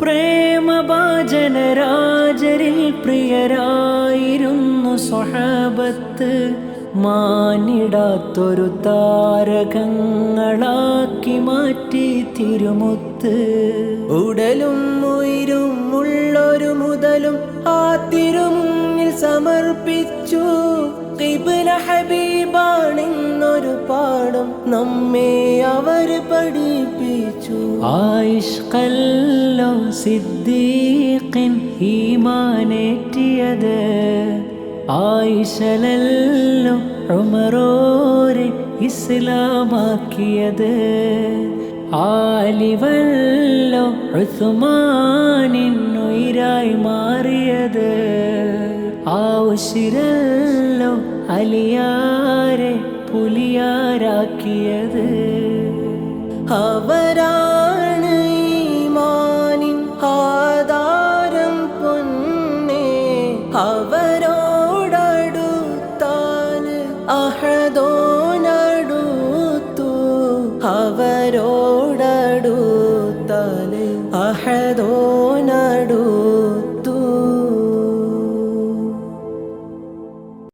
പ്രേമഭാജനരാജരിൽ പ്രിയരായിരുന്നു സ്വഹാബത്ത്. മാനിടാത്തൊരു താരകങ്ങളാക്കി മാറ്റി തിരുമുത്ത്. ഉടലും ഉയിരും ഉള്ളൊരു മുതലും ആ തിരുമുന്നിൽ സമർപ്പിച്ചു. ഖിബ്ല ഹബീബാണെന്നൊരു പാഠം നമ്മെ അവർ പഠിപ്പിച്ചു. ആയിഷ്കല്ലോ സിദ്ദീഖിൻ ഈമാനേറ്റിയത്. ആയിഷലല്ലോ ഉമറോരെ ഇസ്ലാമാക്കിയത്. ആലിവല്ലോ ഉസ്മാനിനുയിരായി മാറിയത്. ആവശ്യരല്ലോ അലിയാരെ പുലിയാരാക്കിയത്. അവരാണ് ഈമാനിൻ ആധാരം പൊന്നേ. അവരോടടുത്താൽ അഹദോനടുത്തു. അവരോടടുത്താൽ അഹദോനടുത്തു.